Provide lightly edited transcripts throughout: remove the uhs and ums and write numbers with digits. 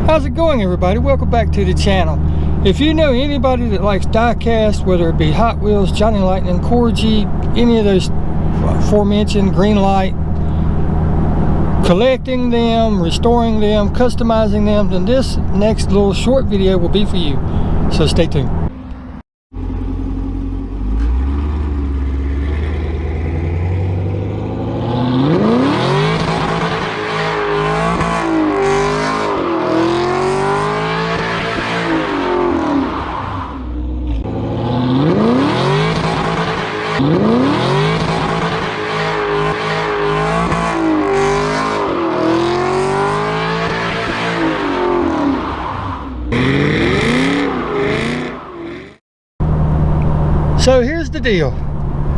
How's it going, everybody? Welcome back to the channel. If you know anybody that likes diecast, whether it be Hot Wheels, Johnny Lightning, Corgi, any of those aforementioned, green light, collecting them, restoring them, customizing them, then this next little short video will be for you. So stay tuned. So here's the deal.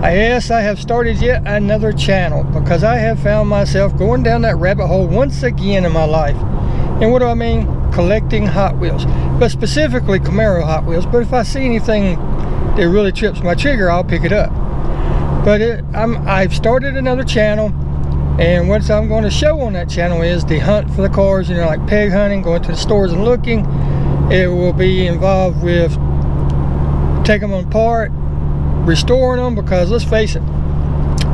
Yes, I have started yet another channel because I have found myself going down that rabbit hole once again in my life. And what do I mean? Collecting Hot Wheels, but specifically Camaro Hot Wheels. But if I see anything that really trips my trigger, I'll pick it up. But I've started another channel, and what I'm going to show on that channel is the hunt for the cars, you know, like peg hunting, going to the stores and looking. It will be involved with taking them apart, restoring them, because let's face it,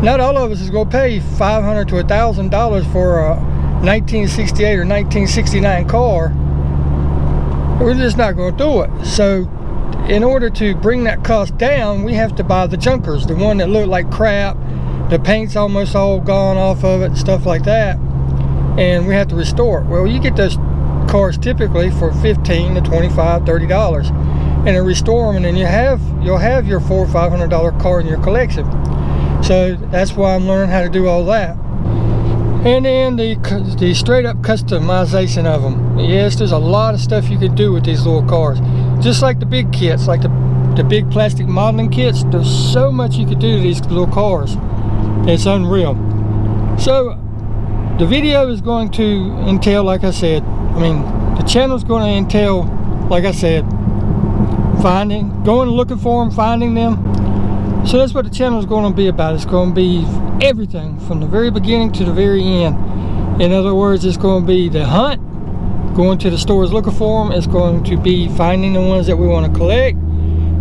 not all of us is going to pay $500 to $1,000 for a 1968 or 1969 car. We're just not going to do it. So in order to bring that cost down, we have to buy the junkers, the one that look like crap, the paint's almost all gone off of it, stuff like that, and we have to restore it. Well, you get those cars typically for $15 to $25, $30, and then restore them, and then you'll have your $400 or $500 car in your collection. So that's why I'm learning how to do all that. And then the straight up customization of them. Yes, there's a lot of stuff you can do with these little cars, just like the big kits, like the big plastic modeling kits. There's so much you could do to these little cars. It's unreal. So the video is going to entail, like I said, the channel is going to entail, like I said, going looking for them, finding them. So that's what the channel is going to be about. It's going to be everything from the very beginning to the very end. In other words, it's going to be the hunt, going to the stores looking for them. It's going to be finding the ones that we want to collect.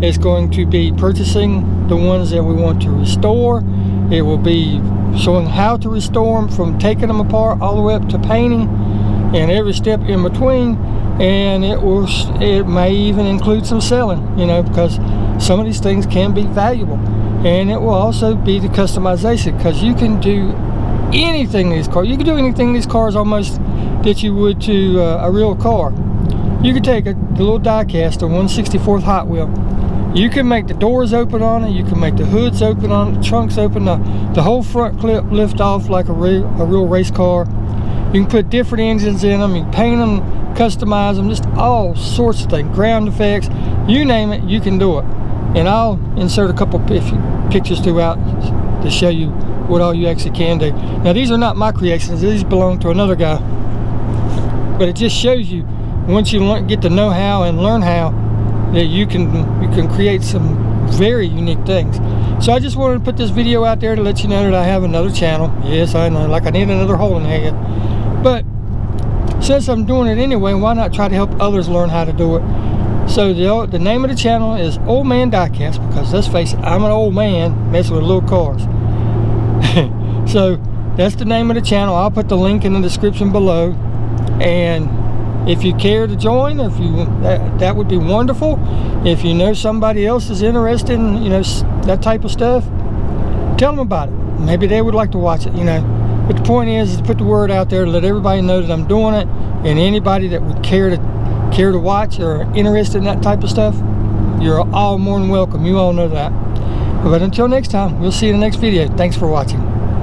It's going to be purchasing the ones that we want to restore. It will be showing how to restore them, from taking them apart all the way up to painting and every step in between. And it may even include some selling, you know, because some of these things can be valuable. And it will also be the customization, because you can do anything in these cars. You can do anything in these cars almost that you would to a real car. You could take the little diecast, a 1/64 Hot Wheel. You can make the doors open on it. You can make the hoods open on it, the trunks open, the whole front clip lift off like a real race car. You can put different engines in them. You can paint them, customize them, just all sorts of things, ground effects, you name it, you can do it. And I'll insert a couple pictures throughout to show you what all you actually can do. Now, these are not my creations. These belong to another guy, but it just shows you, once you get to know how and learn how, that you can create some very unique things. So I just wanted to put this video out there to let you know that I have another channel. Yes, I know, like I need another hole in the head, but since I'm doing it anyway, why not try to help others learn how to do it? So the name of the channel is Old Man Diecast, because let's face it, I'm an old man messing with little cars. So that's the name of the channel. I'll put the link in the description below, and if you care to join, that would be wonderful. If you know somebody else is interested in, you know, that type of stuff, tell them about it. Maybe they would like to watch it, you know. But the point is to put the word out there to let everybody know that I'm doing it, and anybody that would care to watch or are interested in that type of stuff, you're all more than welcome. You all know that. But until next time, we'll see you in the next video. Thanks for watching.